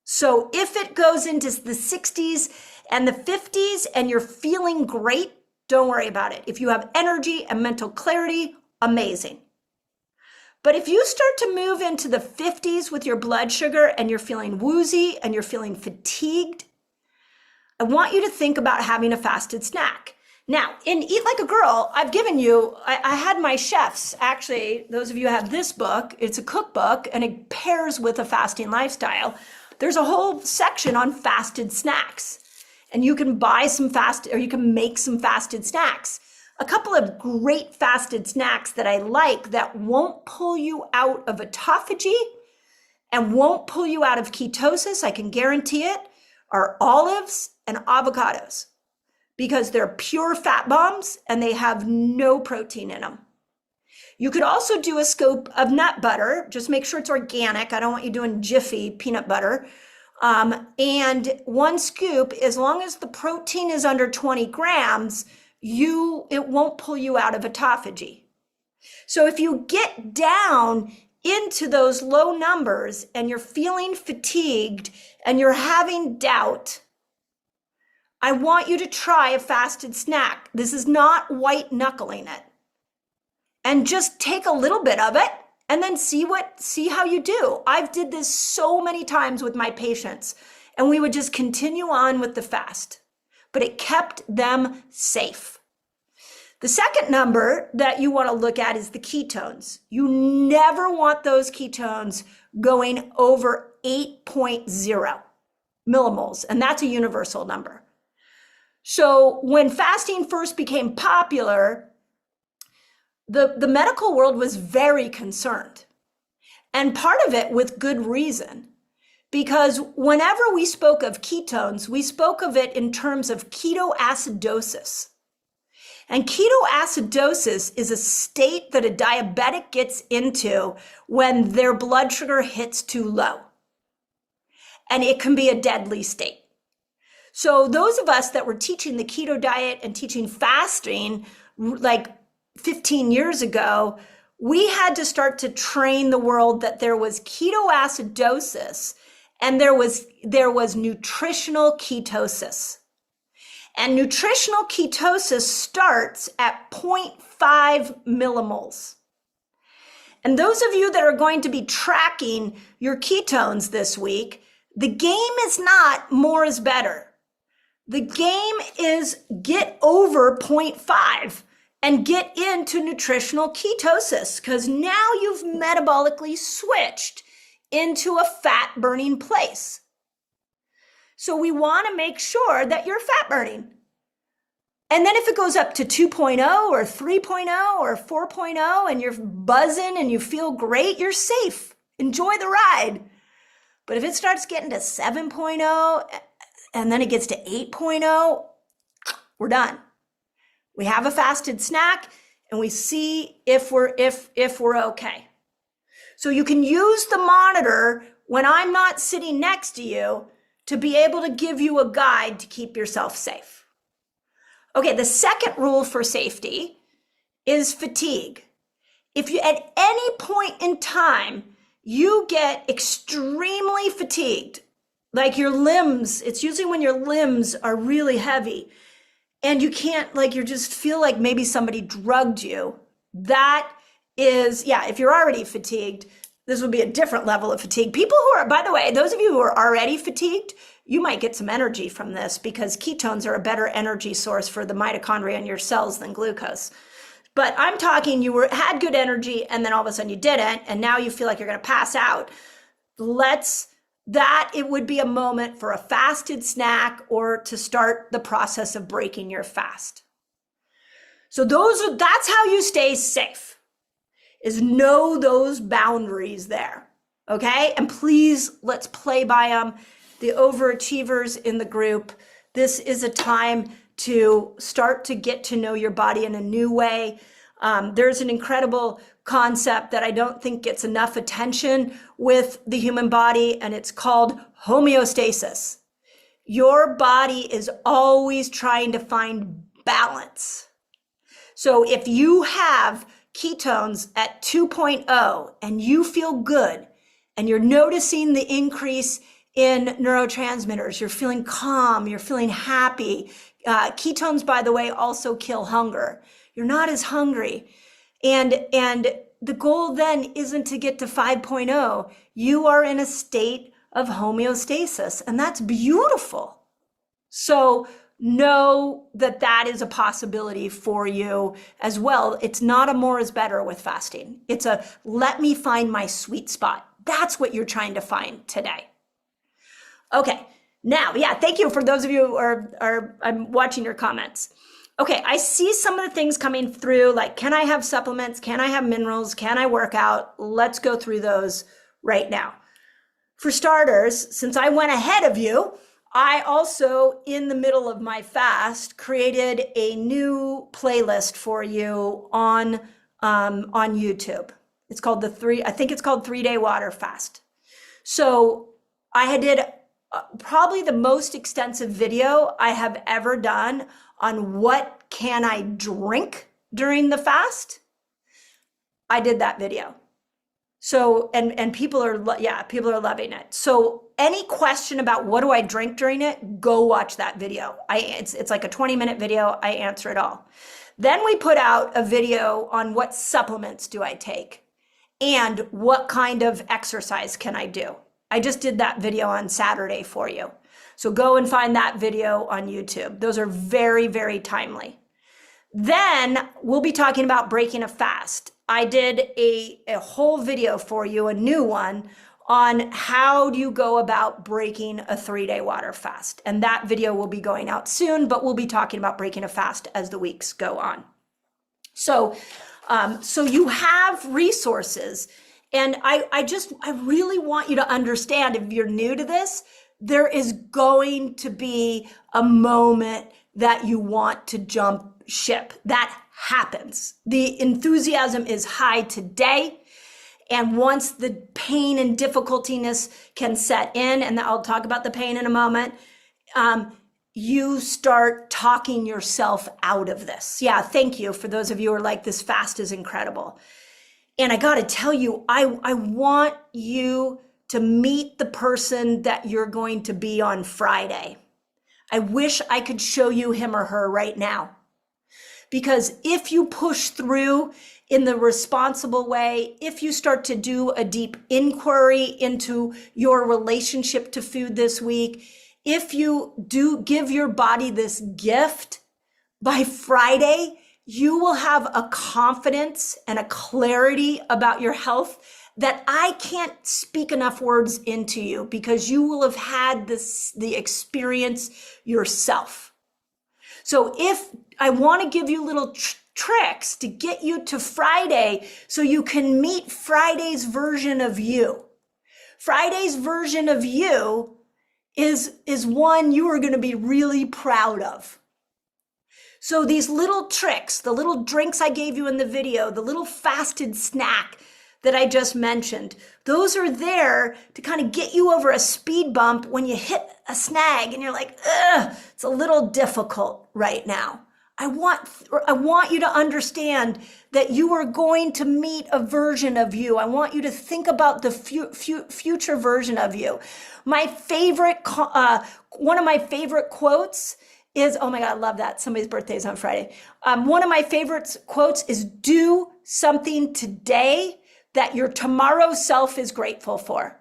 So if it goes into the 60s and the 50s and you're feeling great, don't worry about it. If you have energy and mental clarity, amazing. But if you start to move into the 50s with your blood sugar and you're feeling woozy and you're feeling fatigued, I want you to think about having a fasted snack. Now, in Eat Like a Girl, I've given you, I had my chefs, actually, those of you who have this book, it's a cookbook and it pairs with a fasting lifestyle. There's a whole section on fasted snacks. And you can buy some or you can make some fasted snacks. A couple of great fasted snacks that I like that won't pull you out of autophagy and won't pull you out of ketosis, I can guarantee it, are olives and avocados, because they're pure fat bombs and they have no protein in them. You could also do a scoop of nut butter. Just make sure it's organic. I don't want you doing Jiffy peanut butter. And one scoop, as long as the protein is under 20 grams, it won't pull you out of autophagy. So if you get down into those low numbers and you're feeling fatigued and you're having doubt, I want you to try a fasted snack. This is not white knuckling it. And just take a little bit of it and then see how you do. I've did this so many times with my patients, and we would just continue on with the fast, but it kept them safe. The second number that you want to look at is the ketones. You never want those ketones going over 8.0 millimoles, and that's a universal number. So when fasting first became popular, the medical world was very concerned, and part of it with good reason, because whenever we spoke of ketones, we spoke of it in terms of ketoacidosis. And ketoacidosis is a state that a diabetic gets into when their blood sugar hits too low. And it can be a deadly state. So those of us that were teaching the keto diet and teaching fasting like 15 years ago, we had to start to train the world that there was ketoacidosis and there was nutritional ketosis. And nutritional ketosis starts at 0.5 millimoles. And those of you that are going to be tracking your ketones this week, the game is not more is better. The game is get over 0.5 and get into nutritional ketosis, because now you've metabolically switched into a fat burning place. So we want to make sure that you're fat burning. And then if it goes up to 2.0 or 3.0 or 4.0 and you're buzzing and you feel great, you're safe. Enjoy the ride. But if it starts getting to 7.0 and then it gets to 8.0, we're done. We have a fasted snack and we see if we're okay. So you can use the monitor when I'm not sitting next to you to be able to give you a guide to keep yourself safe. Okay, the second rule for safety is fatigue. If you at any point in time you get extremely fatigued, like your limbs, it's usually when your limbs are really heavy and you can't, like, you just feel like maybe somebody drugged you. That is, if you're already fatigued, this would be a different level of fatigue. People who are, by the way, those of you who are already fatigued, you might get some energy from this, because ketones are a better energy source for the mitochondria in your cells than glucose. But I'm talking, you had good energy and then all of a sudden you didn't, and now you feel like you're going to pass out. It would be a moment for a fasted snack or to start the process of breaking your fast. So that's how you stay safe, is know those boundaries there. Okay? And please, let's play by them. The overachievers in the group, this is a time to start to get to know your body in a new way. There's an incredible concept that I don't think gets enough attention with the human body, and it's called homeostasis. Your body is always trying to find balance. So if you have ketones at 2.0 and you feel good and you're noticing the increase in neurotransmitters, you're feeling calm, you're feeling happy. Ketones, by the way, also kill hunger. You're not as hungry. And the goal then isn't to get to 5.0. You are in a state of homeostasis, and that's beautiful. So know that is a possibility for you as well. It's not a more is better with fasting. It's a let me find my sweet spot. That's what you're trying to find today. Okay, Now, yeah, thank you for those of you who I'm watching your comments. Okay, I see some of the things coming through, like, can I have supplements? Can I have minerals? Can I work out? Let's go through those right now. For starters, since I went ahead of you, I also, in the middle of my fast, created a new playlist for you on YouTube. It's called I think it's called 3-Day Water Fast. So I did probably the most extensive video I have ever done on what can I drink during the fast. I did that video. So, and people are loving it. So any question about what do I drink during it, go watch that video. It's like a 20-minute video. I answer it all. Then we put out a video on what supplements do I take and what kind of exercise can I do. I just did that video on Saturday for you. So go and find that video on YouTube. Those are very, very timely. Then we'll be talking about breaking a fast. I did a whole video for you, a new one, on how do you go about breaking a 3-day water fast. And that video will be going out soon, but we'll be talking about breaking a fast as the weeks go on. So you have resources. And I really want you to understand, if you're new to this, there is going to be a moment that you want to jump ship. That happens. The enthusiasm is high today. And once the pain and difficultiness can set in, and I'll talk about the pain in a moment, you start talking yourself out of this. Yeah, thank you for those of you who are like, this fast is incredible. And I got to tell you, I want you to meet the person that you're going to be on Friday. I wish I could show you him or her right now. Because if you push through in the responsible way, if you start to do a deep inquiry into your relationship to food this week, if you do give your body this gift, by Friday, you will have a confidence and a clarity about your health that I can't speak enough words into you, because you will have had the experience yourself. So if I want to give you little tricks to get you to Friday so you can meet Friday's version of you. Friday's version of you is one you are going to be really proud of. So these little tricks, the little drinks I gave you in the video, the little fasted snack that I just mentioned, those are there to kind of get you over a speed bump when you hit a snag and you're like, ugh, it's a little difficult right now. I want you to understand that you are going to meet a version of you. I want you to think about the future version of you. My favorite, one of my favorite quotes is, oh my God, I love that. Somebody's birthday is on Friday. One of my favorite quotes is, do something today that your tomorrow self is grateful for.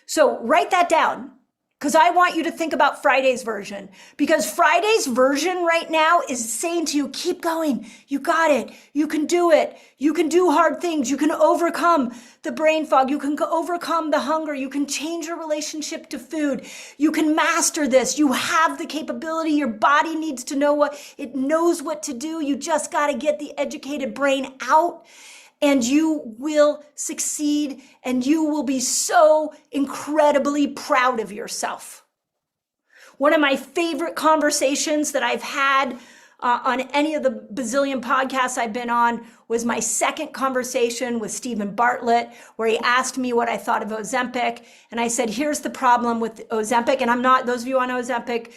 So write that down, because I want you to think about Friday's version, because Friday's version right now is saying to you, keep going. You got it. You can do it. You can do hard things. You can overcome the brain fog. You can overcome the hunger. You can change your relationship to food. You can master this. You have the capability. Your body needs to know it knows what to do. You just got to get the educated brain out. And you will succeed, and you will be so incredibly proud of yourself. One of my favorite conversations that I've had on any of the bazillion podcasts I've been on was my second conversation with Stephen Bartlett, where he asked me what I thought of Ozempic. And I said, here's the problem with Ozempic. And I'm not, those of you on Ozempic,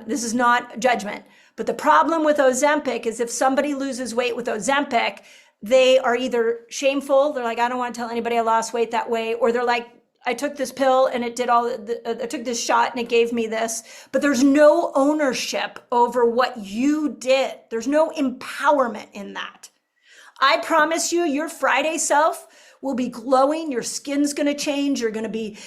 this is not judgment. But the problem with Ozempic is if somebody loses weight with Ozempic, they are either shameful, they're like, I don't want to tell anybody I lost weight that way, or they're like, I took this pill and it did I took this shot and it gave me this, but there's no ownership over what you did. There's no empowerment in that. I promise you, your Friday self will be glowing. Your skin's going to change. You're going to be,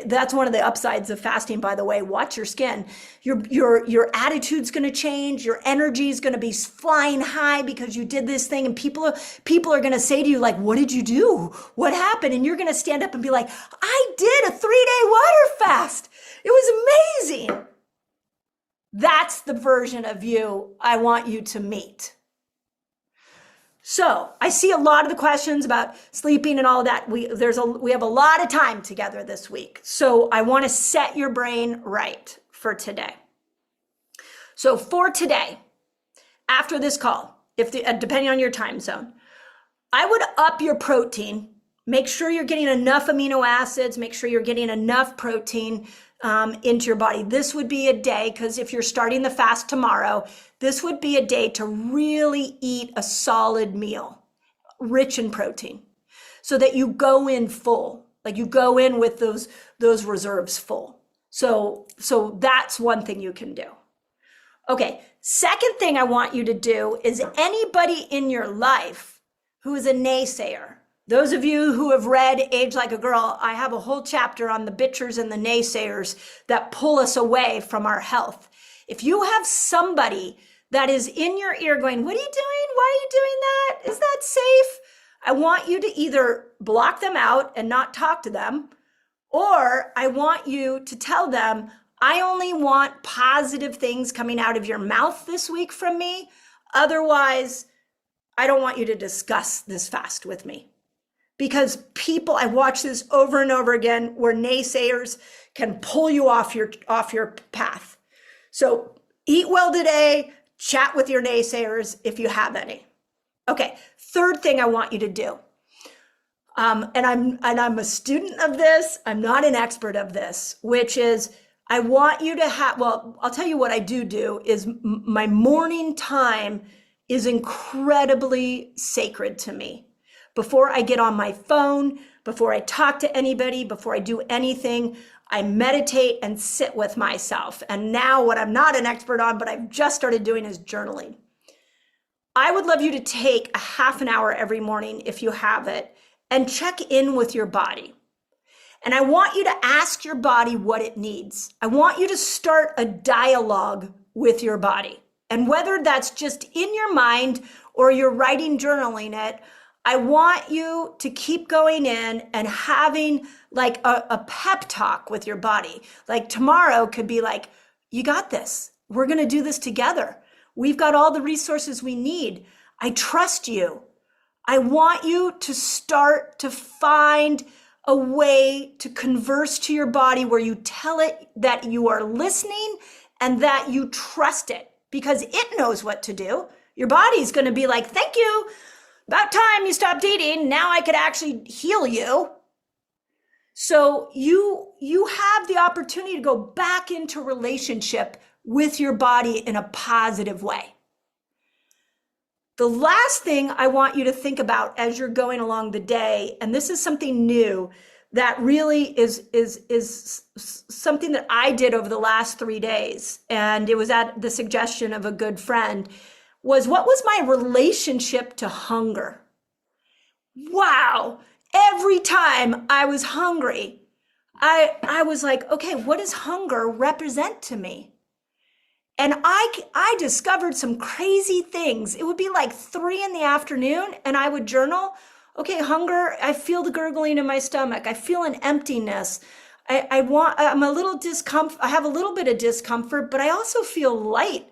that's one of the upsides of fasting, by the way. Watch your skin. Your attitude's going to change. Your energy is going to be flying high because you did this thing. And people are going to say to you, like, what did you do? What happened? And you're going to stand up and be like, I did a 3-day water fast. It was amazing. That's the version of you I want you to meet. So I see a lot of the questions about sleeping and all of that. We have a lot of time together this week. So I want to set your brain right for today. So for today, after this call, depending on your time zone, I would up your protein. Make sure you're getting enough amino acids. Make sure you're getting enough protein into your body. This would be a day, because if you're starting the fast tomorrow, this would be a day to really eat a solid meal, rich in protein, so that you go in full, like you go in with those reserves full. So that's one thing you can do. Okay, second thing I want you to do is anybody in your life who is a naysayer. Those of you who have read Age Like a Girl, I have a whole chapter on the bitchers and the naysayers that pull us away from our health. If you have somebody that is in your ear going, what are you doing? Why are you doing that? Is that safe? I want you to either block them out and not talk to them, or I want you to tell them, I only want positive things coming out of your mouth this week from me. Otherwise, I don't want you to discuss this fast with me. Because I watch this over and over again, where naysayers can pull you off your path. So eat well today, chat with your naysayers if you have any. Okay, third thing I want you to do, and I'm a student of this, I'm not an expert of this, which is I want you to have, well, I'll tell you what I do is my morning time is incredibly sacred to me. Before I get on my phone, before I talk to anybody, before I do anything, I meditate and sit with myself. And now what I'm not an expert on, but I've just started doing, is journaling. I would love you to take a half an hour every morning, if you have it, and check in with your body. And I want you to ask your body what it needs. I want you to start a dialogue with your body. And whether that's just in your mind or you're journaling it, I want you to keep going in and having like a pep talk with your body. Like tomorrow could be like, you got this. We're going to do this together. We've got all the resources we need. I trust you. I want you to start to find a way to converse to your body where you tell it that you are listening and that you trust it, because it knows what to do. Your body's going to be like, thank you. About time you stopped eating. Now I could actually heal you. So you have the opportunity to go back into relationship with your body in a positive way. The last thing I want you to think about as you're going along the day, and this is something new that really is something that I did over the last 3 days, and it was at the suggestion of a good friend, was what was my relationship to hunger? Wow. Every time I was hungry, I was like, okay, what does hunger represent to me? And I discovered some crazy things. It would be like 3 p.m. and I would journal. Okay, hunger, I feel the gurgling in my stomach. I feel an emptiness. I'm a little discomfort. I have a little bit of discomfort, but I also feel light.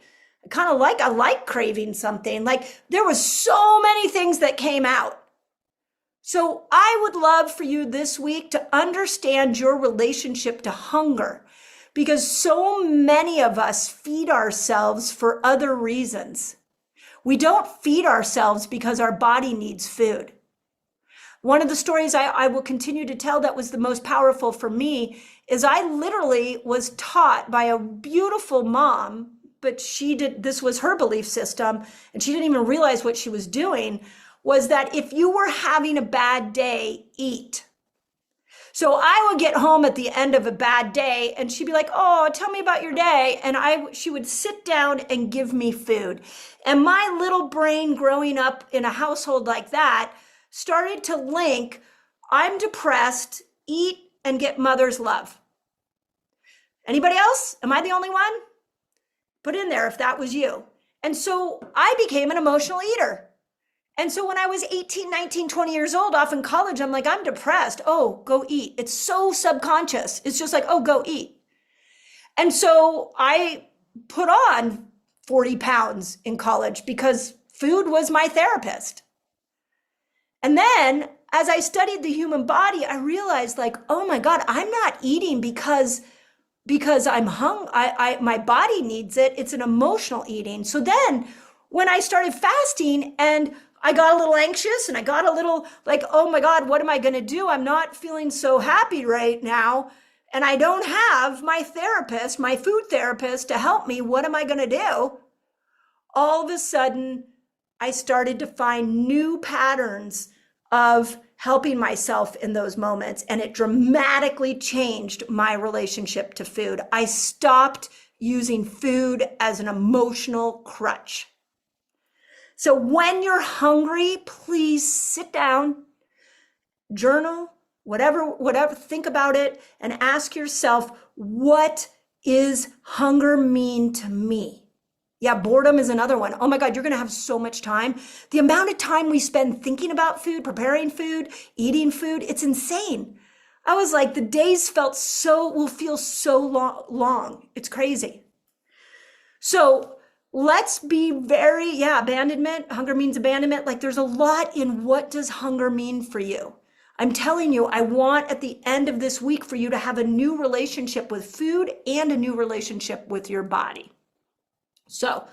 I like craving something. Like there was so many things that came out. So I would love for you this week to understand your relationship to hunger, because so many of us feed ourselves for other reasons. We don't feed ourselves because our body needs food. One of the stories I will continue to tell that was the most powerful for me is I literally was taught by a beautiful mom, but this was her belief system, and she didn't even realize what she was doing, was that if you were having a bad day, eat. So I would get home at the end of a bad day and she'd be like, oh, tell me about your day. And she would sit down and give me food. And my little brain growing up in a household like that started to link I'm depressed, eat and get mother's love. Anybody else? Am I the only one? Put in there if that was you. And so I became an emotional eater. And so when I was 18, 19, 20 years old, off in college, I'm like, I'm depressed. Oh, go eat. It's so subconscious. It's just like, oh, go eat. And so I put on 40 pounds in college because food was my therapist. And then as I studied the human body, I realized like, oh my God, I'm not eating because I'm hungry. My body needs it. It's an emotional eating. So then when I started fasting and I got a little anxious and I got a little like, oh my God, what am I going to do? I'm not feeling so happy right now. And I don't have my therapist, my food therapist to help me. What am I going to do? All of a sudden, I started to find new patterns of helping myself in those moments. And it dramatically changed my relationship to food. I stopped using food as an emotional crutch. So when you're hungry, please sit down, journal, whatever, think about it and ask yourself, what is hunger mean to me? Yeah, boredom is another one. Oh my God, you're going to have so much time. The amount of time we spend thinking about food, preparing food, eating food, it's insane. I was like, the days will feel so long. It's crazy. So let's be abandonment. Hunger means abandonment. Like there's a lot in what does hunger mean for you? I'm telling you, I want at the end of this week for you to have a new relationship with food and a new relationship with your body. So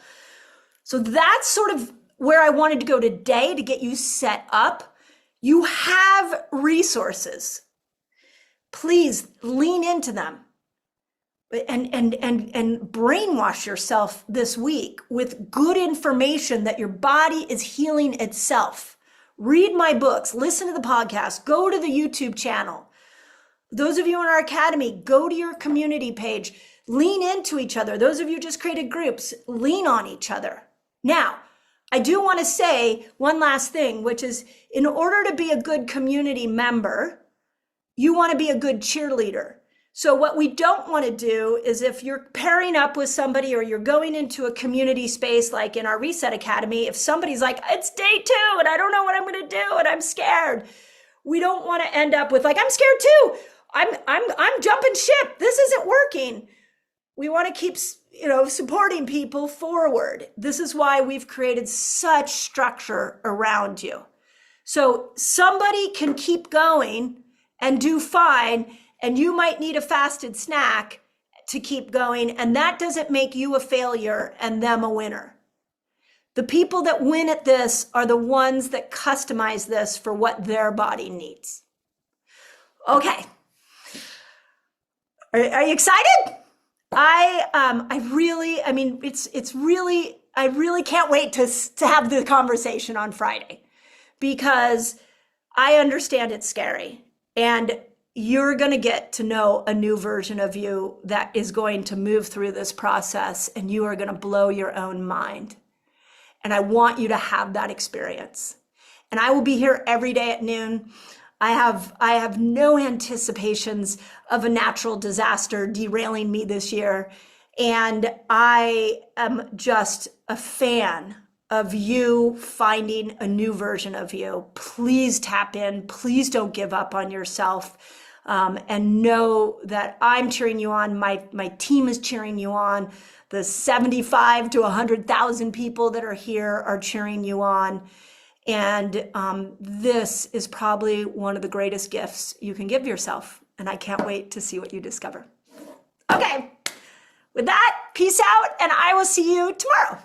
that's sort of where I wanted to go today to get you set up. You have resources. Please lean into them and brainwash yourself this week with good information that your body is healing itself. Read my books, listen to the podcast, go to the YouTube channel. Those of you in our academy, go to your community page, lean into each other. Those of you who just created groups, lean on each other. Now, I do want to say one last thing, which is in order to be a good community member, you want to be a good cheerleader. So what we don't want to do is if you're pairing up with somebody or you're going into a community space like in our Reset Academy, if somebody's like, it's day 2 and I don't know what I'm going to do and I'm scared, we don't want to end up with like, I'm scared too. I'm jumping ship. This isn't working. We want to keep, supporting people forward. This is why we've created such structure around you. So somebody can keep going and do fine, and you might need a fasted snack to keep going, and that doesn't make you a failure and them a winner. The people that win at this are the ones that customize this for what their body needs. Okay. Are you excited? I really can't wait to have the conversation on Friday because I understand it's scary and you're going to get to know a new version of you that is going to move through this process and you are going to blow your own mind. And I want you to have that experience. And I will be here every day at noon. I have no anticipations of a natural disaster derailing me this year. And I am just a fan of you finding a new version of you. Please tap in. Please don't give up on yourself. And know that I'm cheering you on. My team is cheering you on. The 75 to 100,000 people that are here are cheering you on. And this is probably one of the greatest gifts you can give yourself. And I can't wait to see what you discover. Okay, with that, peace out, and I will see you tomorrow.